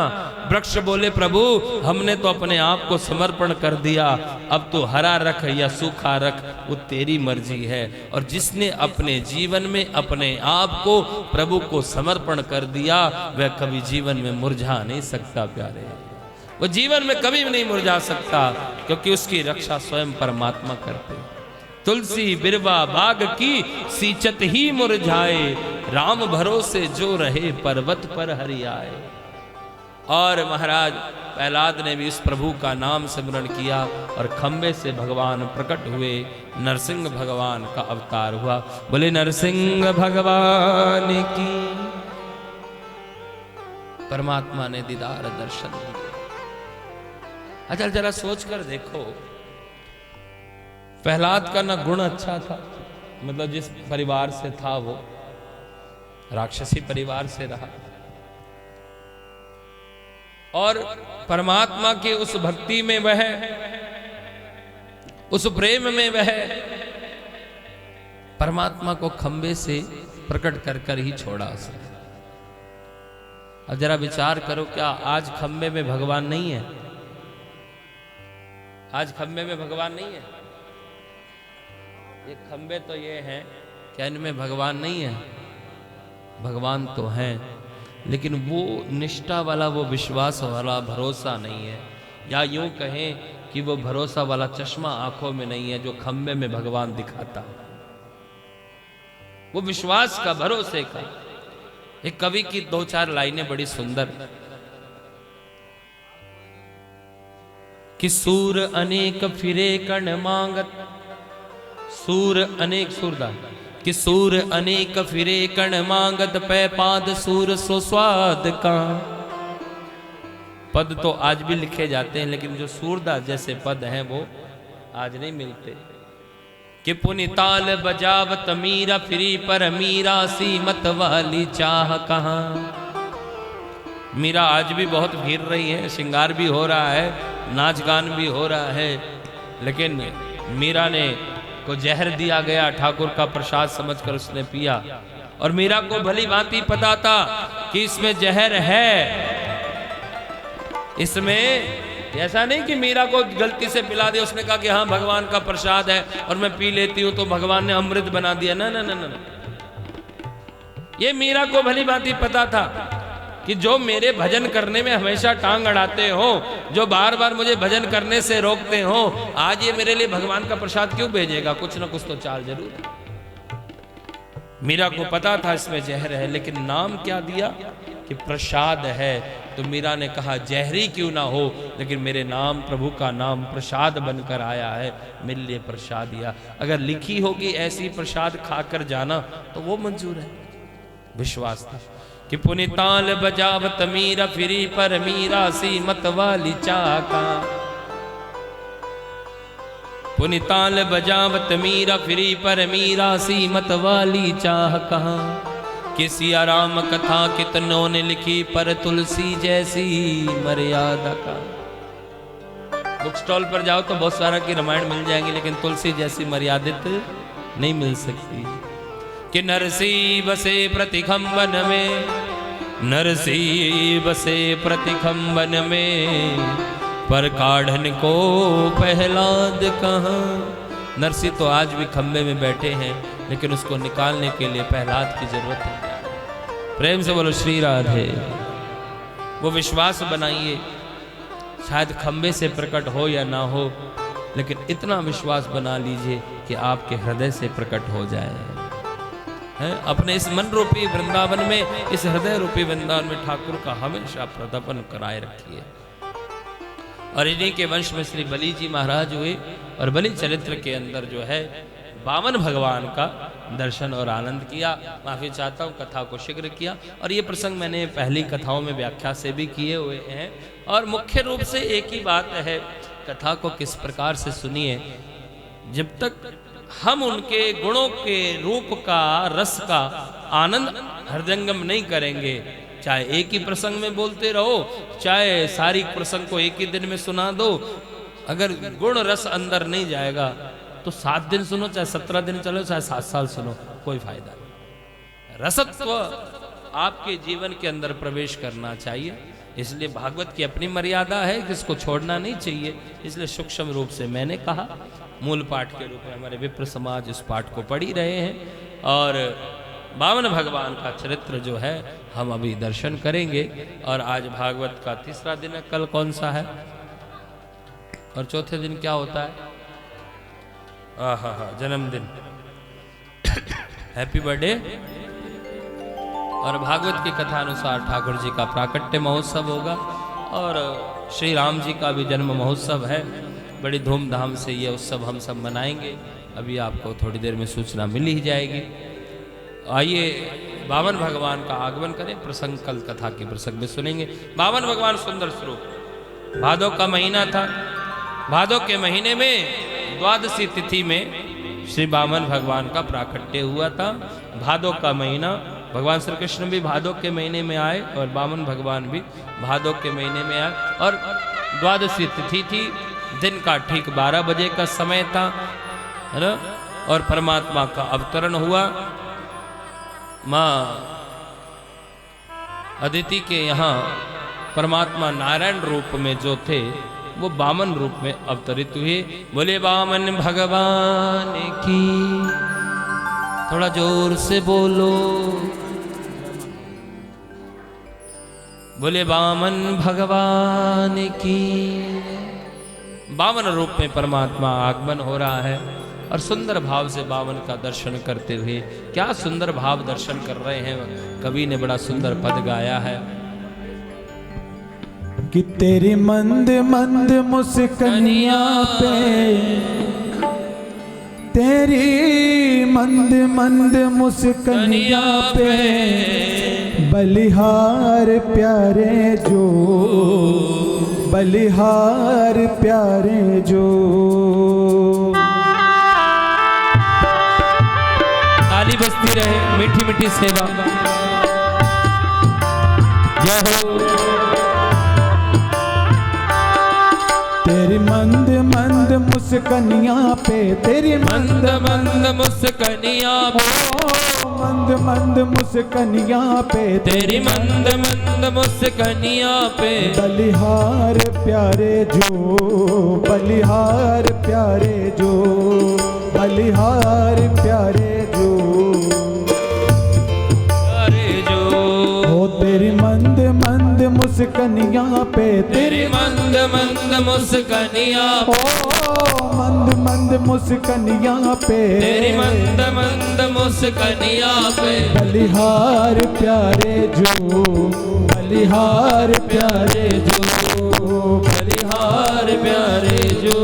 वृक्ष बोले प्रभु हमने तो अपने आप को समर्पण कर दिया, अब तो हरा रख या सूखा रख, वो तेरी मर्जी है। और जिसने अपने जीवन में अपने आप को प्रभु को समर्पण कर दिया वह कभी जीवन में मुरझा नहीं सकता प्यारे, वो जीवन में कभी भी नहीं मुरझा सकता, क्योंकि उसकी रक्षा स्वयं परमात्मा करते। तुलसी बिरवा बाग की सींचत ही मुरझाए, राम भरोसे जो रहे पर्वत पर हरियाए। और महाराज प्रहलाद ने भी इस प्रभु का नाम सिमरण किया और खंबे से भगवान प्रकट हुए, नरसिंह भगवान का अवतार हुआ। बोले नरसिंह भगवान की। परमात्मा ने दीदार दर्शन दिए। अच्छा जरा सोच कर देखो, प्रहलाद का ना गुण अच्छा था, मतलब जिस परिवार से था वो राक्षसी परिवार से रहा, और परमात्मा के उस भक्ति में वह, उस प्रेम में वह परमात्मा को खंबे से प्रकट कर कर ही छोड़ा उसे। अब जरा विचार करो, क्या आज खंबे में भगवान नहीं है? आज खंबे में भगवान नहीं है? ये खंबे तो ये हैं, क्या इनमें भगवान नहीं है? भगवान तो हैं, लेकिन वो निष्ठा वाला, वो विश्वास वाला भरोसा नहीं है, या यूं कहें कि वो भरोसा वाला चश्मा आंखों में नहीं है जो खंबे में भगवान दिखाता। वो विश्वास का, भरोसे का। एक कवि की 2-4 लाइनें बड़ी सुंदर, कि सूर अनेक फिरे कण मांगत, सूर अनेक सूरदास, कि सूर अनेक फिरे कण मांगत, पै पाद सूर सो स्वाद का। पद तो आज भी लिखे जाते हैं, लेकिन जो सूरदास जैसे पद हैं वो आज नहीं मिलते। कि पुनि ताल बजावत मीरा फिरी पर मीरा सी मत वाली चाह कहाँ। मीरा आज भी बहुत भीड़ रही है, श्रृंगार भी हो रहा है, नाच गान भी हो रहा है, लेकिन मीरा ने को जहर दिया गया, ठाकुर का प्रसाद समझकर उसने पिया, और मीरा को भली भांति पता था कि इसमें जहर है। इसमें ऐसा नहीं कि मीरा को गलती से पिला दिया, उसने कहा कि हाँ भगवान का प्रसाद है और मैं पी लेती हूं तो भगवान ने अमृत बना दिया। ना ना ना ना, ये मीरा को भली भांति पता था कि जो मेरे भजन करने में हमेशा टांग अड़ाते हो, जो बार बार मुझे भजन करने से रोकते हो, आज ये मेरे लिए भगवान का प्रसाद क्यों भेजेगा? कुछ ना कुछ तो चाल जरूर। मीरा को पता था इसमें जहर है, लेकिन नाम क्या दिया कि प्रसाद है। तो मीरा ने कहा जहरी क्यों ना हो, लेकिन मेरे नाम, प्रभु का नाम प्रसाद बनकर आया है, मेरे लिए प्रसाद दिया। अगर लिखी होगी ऐसी प्रसाद खाकर जाना तो वो मंजूर है। विश्वास था कि पुनिताल बजावत मीरा फिरी पर मीरा सी मत वाली चाका। पुनिताल बजावत मीरा फिरी पर मीरा सी मत वाली चाह कहाँ। किसी आराम कथा कितनों ने लिखी, पर तुलसी जैसी मर्यादा का। बुक स्टॉल पर जाओ तो बहुत सारा की रामायण मिल जाएंगी, लेकिन तुलसी जैसी मर्यादित नहीं मिल सकती। कि नरसी बसे प्रतिखंबन में, नरसी बसे प्रतिखंबन में, पर काढ़न को प्रहलाद कहाँ। नरसी तो आज भी खंबे में बैठे हैं, लेकिन उसको निकालने के लिए प्रहलाद की जरूरत है। प्रेम से बोलो श्री राधे। वो विश्वास बनाइए, शायद खंबे से प्रकट हो या ना हो, लेकिन इतना विश्वास बना लीजिए कि आपके हृदय से प्रकट हो जाए। हैं? अपने इस मन रूपी वृंदावन में, इस हृदय रूपी वृंदावन में ठाकुर का हमेशा प्रदर्शन कराए रखिए। और इन्हीं के वंश में श्री बलि जी महाराज हुए, और बलि चरित्र के अंदर जो है वामन भगवान का दर्शन और आनंद किया। माफी चाहता हूँ, कथा को शीघ्र किया, और ये प्रसंग मैंने पहली कथाओं में व्याख्या से भी किए हुए हैं। और मुख्य रूप से एक ही बात है, कथा को किस प्रकार से सुनिए। जब तक हम उनके गुणों के रूप का, रस का आनंद हृदयंगम नहीं करेंगे, चाहे एक ही प्रसंग में बोलते रहो, चाहे सारी प्रसंग को एक ही दिन में सुना दो, अगर गुण रस अंदर नहीं जाएगा तो 7 दिन सुनो, चाहे 17 दिन चलो, चाहे 7 साल सुनो, कोई फायदा नहीं। रसत्व आपके जीवन के अंदर प्रवेश करना चाहिए। इसलिए भागवत की अपनी मर्यादा है कि इसको छोड़ना नहीं चाहिए। इसलिए सूक्ष्म रूप से मैंने कहा, मूल पाठ के रूप में हमारे विप्र समाज इस पाठ को पढ़ ही रहे हैं। और वामन भगवान का चरित्र जो है हम अभी दर्शन करेंगे। और आज भागवत का तीसरा दिन है, कल कौन सा है और चौथे दिन क्या होता है? जन्मदिन, हैप्पी बर्थडे। और भागवत की कथा अनुसार ठाकुर जी का प्राकट्य महोत्सव होगा, और श्री राम जी का भी जन्म महोत्सव है। बड़ी धूमधाम से ये उत्सव हम सब मनाएंगे। अभी आपको थोड़ी देर में सूचना मिल ही जाएगी। आइए वामन भगवान का आगमन करें। प्रसंग कल कथा के प्रसंग में सुनेंगे। वामन भगवान सुंदर स्वरूप। भादो का महीना था। भादो के महीने में द्वादशी तिथि में श्री वामन भगवान का प्राकट्य हुआ था। भादो का महीना, भगवान श्री कृष्ण भी भादो के महीने में आए और वामन भगवान भी भादो के महीने में आए। और द्वादशी तिथि थी, दिन का ठीक 12 बजे का समय था, है ना। और परमात्मा का अवतरण हुआ। माँ अदिति के यहाँ परमात्मा नारायण रूप में जो थे वो वामन रूप में अवतरित हुए। बोले वामन भगवान की, थोड़ा जोर से बोलो, बोले वामन भगवान की। वामन रूप में परमात्मा आगमन हो रहा है और सुंदर भाव से वामन का दर्शन करते हुए, क्या सुंदर भाव दर्शन कर रहे हैं। कवि ने बड़ा सुंदर पद गाया है कि तेरी मंद मंद मुस्कनिया पे, तेरी मंद मंद मुस्कनिया पे, बलिहार प्यारे जो, बलिहार प्यारे जो। ताली बजती रहे, मीठी मीठी सेवा। जय हो। तेरी मंद मंद मुस्कनिया पे, तेरी मंद मंद मुस्कनिया पे, मंद मंद मुस्कनिया पे, तेरी मंद मंद मुस्कनिया पे, बलिहार प्यारे जो, बलिहार प्यारे जो, बलिहार प्यारे जो, प्यारे जो। ओ तेरी मंद मंद मुस्कनिया पे, तेरी मंद मंद मुस्कनिया पे, मंद मंद मुस्कनिया पे, तेरी मंद मंद मुस्कनिया पे, बलिहार प्यारे जो, बलिहार प्यारे जो, बलिहार प्यारे जो,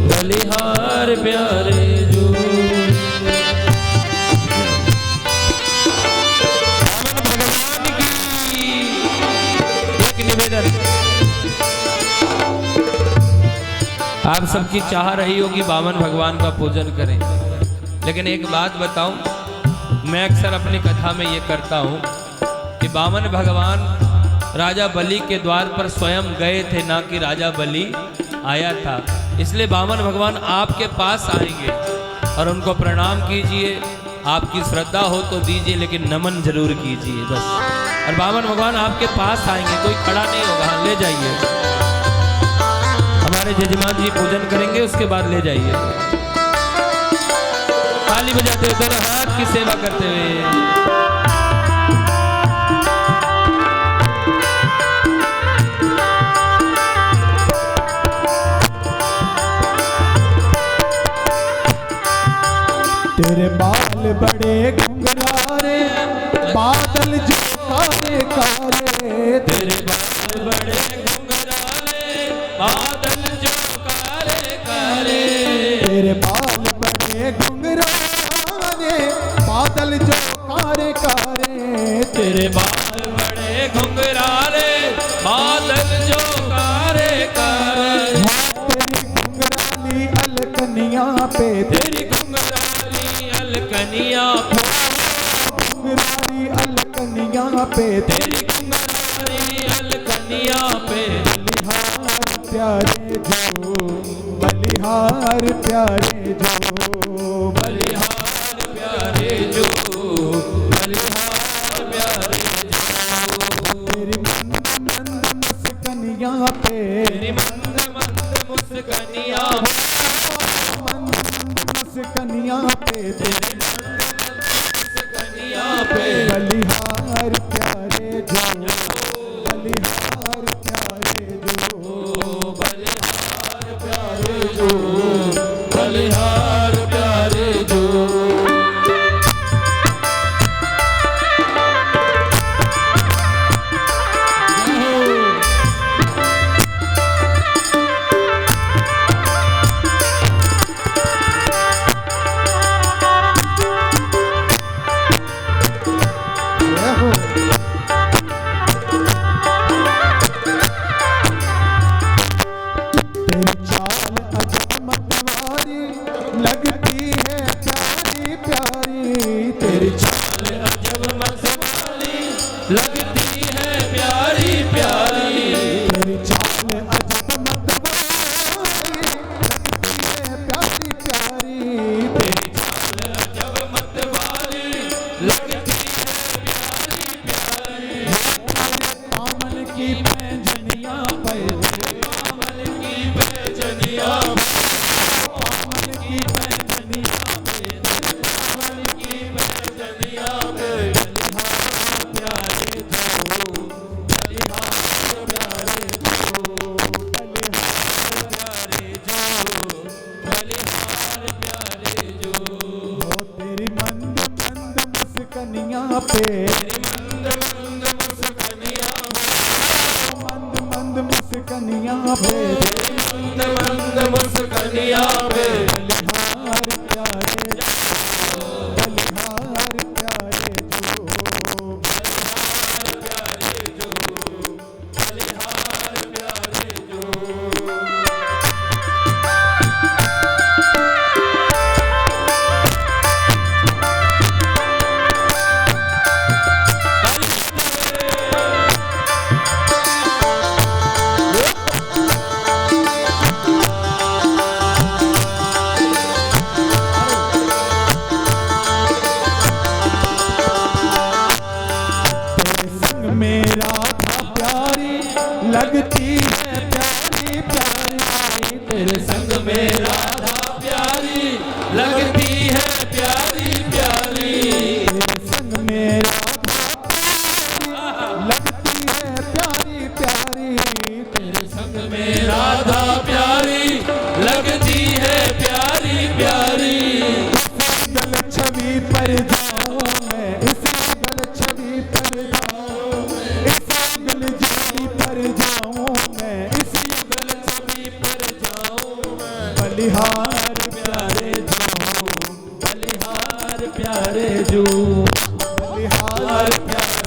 बलिहार प्यारे जो। भगवान की एक निवेदन, आप सबकी चाह रही होगी वामन भगवान का पूजन करें, लेकिन एक बात बताऊं, मैं अक्सर अपनी कथा में ये करता हूं कि वामन भगवान राजा बलि के द्वार पर स्वयं गए थे, ना कि राजा बलि आया था। इसलिए वामन भगवान आपके पास आएंगे और उनको प्रणाम कीजिए, आपकी श्रद्धा हो तो दीजिए, लेकिन नमन जरूर कीजिए बस। और बामन भगवान आपके पास आएंगे, कोई खड़ा नहीं होगा, हाँ ले जाइए। हमारे जजमान जी पूजन करेंगे, उसके बाद ले जाइए। ताली बजाते हुए दोनों हाथ की सेवा करते हुए। तेरे बाल बड़े घुंघरारे, बादल जो काले काले। तेरे बाल बड़े घुंघराले, बादल जो काले काले। तेरे बाल बड़े घुंघरारे, बादल जो काले काले। तेरे बाल बड़े घुंघराले, बादल जो काले काले। तेरी घुंघराली अलकनिया पे, तेरी घुंघराली अलकनिया पे, घुंघराली अलकनिया पे। तेरी घुंघराली अलकनिया पे। बलिहार प्यारे जो, बलिहार प्यारे जो, बलिहार प्यारे जो, बलिहार प्यारे जो। तेरी मंद मंद मुस्कनिया पे, तेरी मंद मंद मुस्कनिया, मंद मुस्कनिया पे। तेरी मंद मंद मुस्कनिया पे। बलिहार प्यारे जो, बलिहार प्यारे जो, बलिहार प्यारे जो, बलिहार प्यारे जो। जय हो। तेरी चाल अजब मतवारी, लगती है प्यारी प्यारी। तेरी चाल अजब मतवाली, लगती है प्यारी प्यारी। तेरी चाल अजब मतवारी, लगती है प्यारी प्यारी। तेरी चाल अजब मतवाली, लगती है प्यारी प्यारी। कामल की पैंजनिया पे, कामल की पैजनिया, कामल की पैंजनिया पे। कामल की पैजनिया पे। प्यारे जो, बलिहार प्यारे जो, बलिहार प्यारे जो, बलिहार प्यारे जो। हो तेरी मंद मंद मुस्कनिया पे, तेरी मंद मंद मुस्कनिया, मंद मंद मुस्कनिया पे। मंद मंद मुस्कनिया पे। बलिहार प्यारे जो, बलिहार प्यारे जो, तेरे संग में राधा प्यारी, लगती है प्यारी प्यारी। तेरे संग में राधा प्यारी, लगती है प्यारी प्यारी। तेरे संग में राधा प्यारी, लगती है प्यारी प्यारी। तेरे संग में राधा प्यारी, लगती है प्यारी प्यारी। गल छवि पर जाऊं मैं, इस गल छवि पर जाऊं, इस गल छवि पर जाऊं मैं, इस गल छवि पर जाऊं मैं। बलिहार प्यारे जो, बलिहार प्यारे जो, बलिहार प्यारे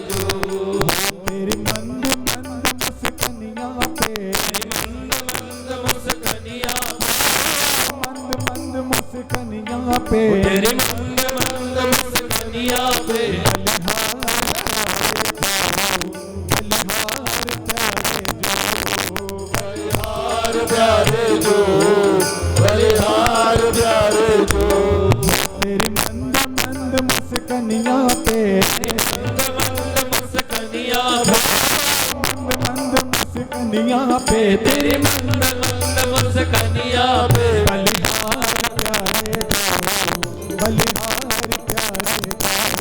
जो। तेरी मंद मंद मुस्कनिया पे, मंद मुस्कनिया, मंद मंद मुस्कनिया पे। तेरी मंद मंद मुस्कनिया पे। बलिहार प्यारे जो, बलिहार मंद मंद मुस्कनिया पे तेरी मंद मंद मुस्कनिया पे बलिहार प्यारे जाओ, बलिहार प्यारे जाओ,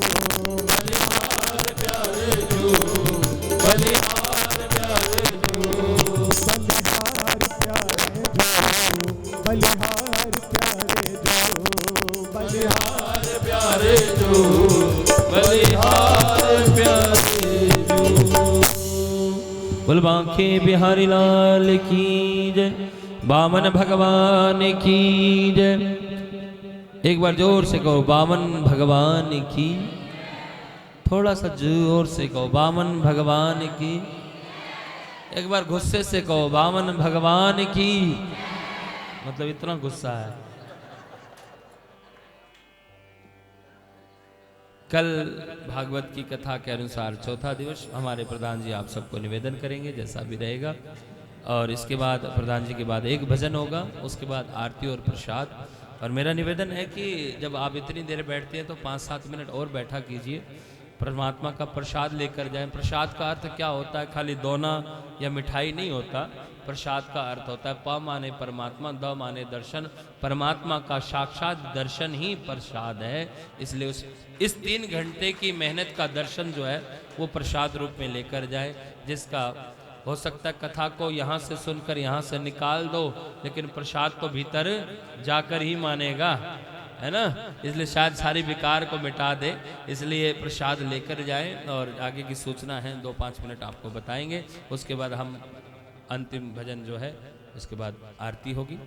बलिहार प्यारे जो, बलिहार प्यारे जो, बलिहार प्यारे जाओ, बलिहार प्यारे जाओ, बलिहार प्यारे जो, बलिहार प्यारे जो। बोल बांके बिहारी लाल की जय, बामन भगवान की जय। एक बार जोर से कहो बामन भगवान की, थोड़ा सा जोर से कहो बामन भगवान की, एक बार गुस्से से कहो बामन भगवान की, मतलब इतना गुस्सा है। कल भागवत की कथा के अनुसार चौथा दिवस हमारे प्रधान जी आप सबको निवेदन करेंगे जैसा भी रहेगा, और इसके बाद प्रधान जी के बाद एक भजन होगा, उसके बाद आरती और प्रसाद। और मेरा निवेदन है कि जब आप इतनी देर बैठते हैं तो 5-7 मिनट और बैठा कीजिए, परमात्मा का प्रसाद लेकर जाएं। प्रसाद का अर्थ क्या होता है? खाली दोना या मिठाई नहीं होता। प्रसाद का अर्थ होता है प माने परमात्मा, द माने दर्शन। परमात्मा का साक्षात दर्शन ही प्रसाद है। इसलिए इस 3 घंटे की मेहनत का दर्शन जो है वो प्रसाद रूप में लेकर जाए। जिसका हो सकता है कथा को यहाँ से सुनकर यहाँ से निकाल दो, लेकिन प्रसाद तो भीतर जाकर ही मानेगा, है ना। इसलिए शायद सारी विकार को मिटा दे, इसलिए प्रसाद लेकर जाए। और आगे की सूचना है 2-5 मिनट आपको बताएंगे। उसके बाद हम अंतिम भजन जो है उसके बाद आरती होगी।